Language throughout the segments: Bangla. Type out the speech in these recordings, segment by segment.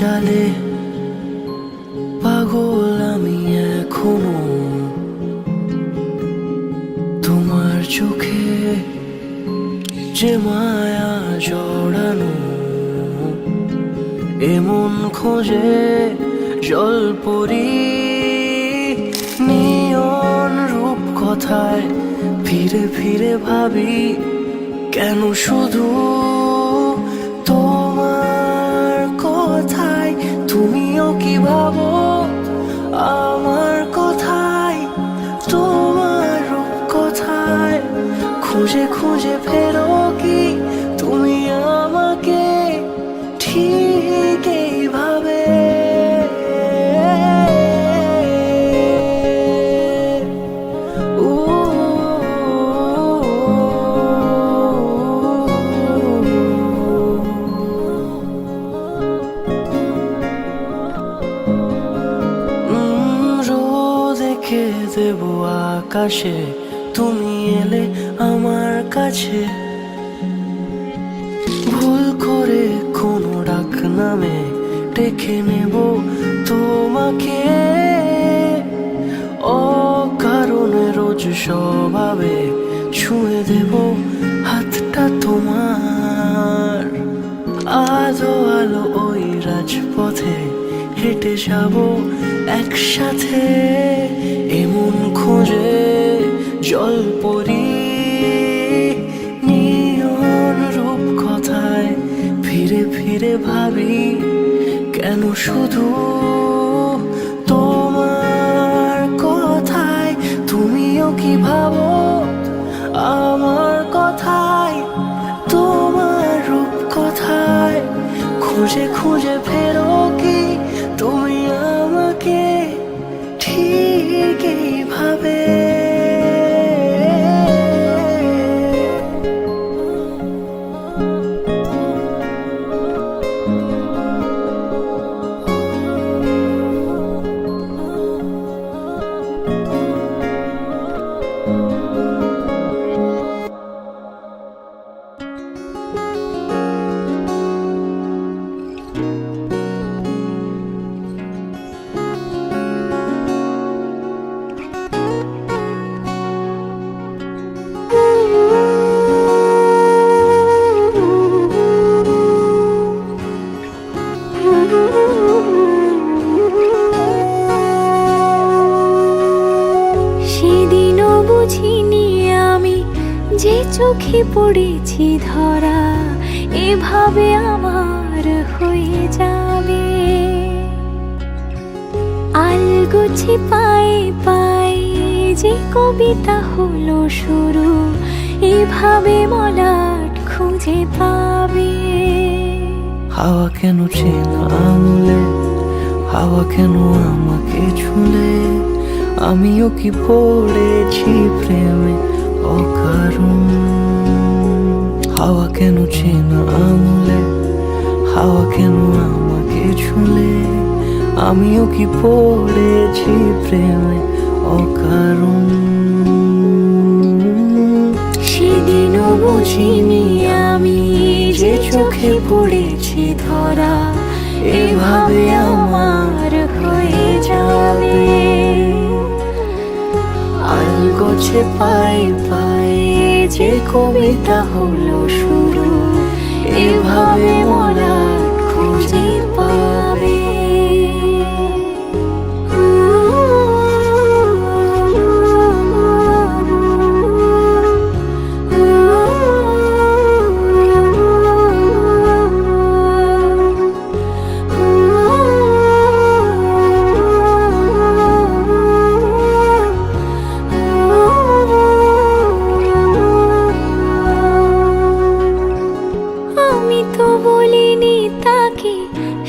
জালে পাগল আমি এখনো, তোমার চোখে যে মায়া জড়ানো, এমন খোঁজে জলপরি নিয়ন রূপ কথায় ফিরে ফিরে ভাবি কেন শুধু তোমার কথায়। তুমিও কি ভাবো আমার কথায়, তোমার রূপ কথায় খুঁজে খুঁজে ফেরো কি তুমি আমাকে ঠিক এইভাবে? রেখে দেব আকাশে তুমি এলে আমার কাছে, ভুল করে কোনো ডাক নামে ডেকে নেব তোমাকে। অকারণে রোজ স্বভাবে ছুঁয়ে দেব হাতটা তোমার। আলো আলো ওই রাজপথে হেঁটে যাব একসাথে, এমন খোঁজে জলপরি নিয়ন রূপ কথায় ফিরে ফিরে ভাবি কেন শুধু তোমার কথায়। তুমিও কি ভাবো আমার কথায়, তোমার রূপ কথায় খুঁজে খুঁজে ফেরো কি তুমি আমাকে ঠিক এইভাবে? সেদিনও বুঝিনি আমি যে চোখে পড়েছি ধরা এভাবে আমার হয়ে যাবে। আলগোছে পায়ে পায়ে যে কবিতা হলো শুরু, এভাবে মলাট খুঁজে পাবে। হাওয়া কেন চেনা আঙুলে, হাওয়া কেন আমাকে ছুলে, আমিও কি পড়েছি প্রেমে অকারণ। হাওয়া কেন চেনা আঙুলে, হাওয়া কেন আমাকে ছুলে, আমিও কি পড়েছি প্রেমে অকারণ। সেদিনও বুঝিনি আমি যে চোখে পড়েছি ধরা এভাবে আমার হয়ে যাবে। আলগোছে পায়ে পায়ে যে কবিতা হলো শুরু, এভাবে মলাট খুঁজে পাবে।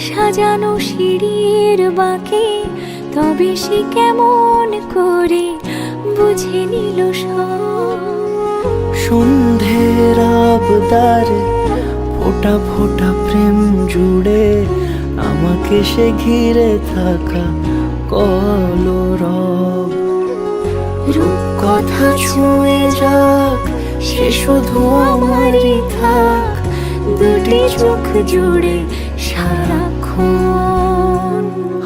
সাজানো সিঁড়ির বাঁকে, তবে সে কেমন করে বুঝে নিল সব। সন্ধ্যের আবদারে ফোটা ফোটা প্রেম জুড়ে আমাকে সে ঘিরে থাকা কলরব। রূপকথা ছুঁয়ে যাক সে শুধু আমারই থাক, দুটি চোখ জুড়ে সারাক্ষণ।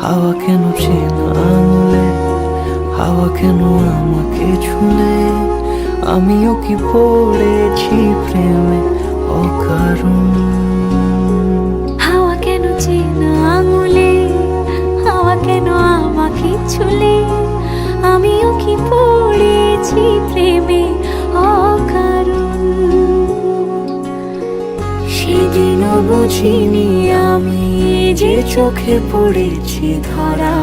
হাওয়া কেন চেনা আঙুলে, হাওয়া কেন আমাকে ছুলে, আমিও কি পড়েছি প্রেমে অকারণ। হাওয়া কেন চেনা আঙুলে, হাওয়া কেন আমাকে ছুলে, আমিও কি পড়েছি প্রেমে অকারণ। সেদিনও বুঝিনি আমি যে চোখে পড়েছি ধরা,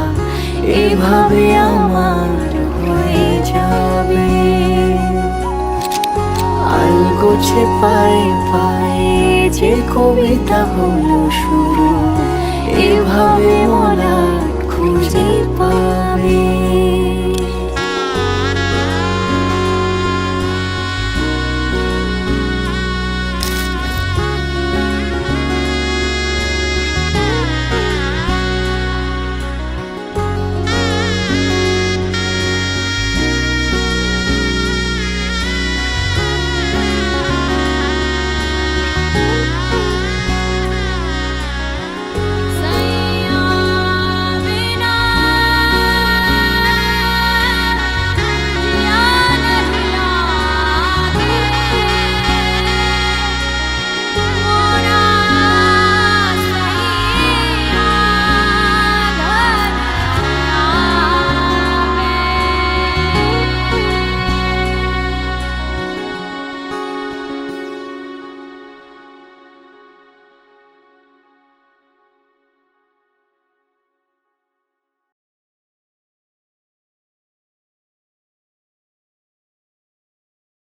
এভাবে আমার হয়ে যাবে। আলগোছে পায়ে পায়ে যে কবিতা হলো শুরু, এভাবে মলাট খুঁজে পায়।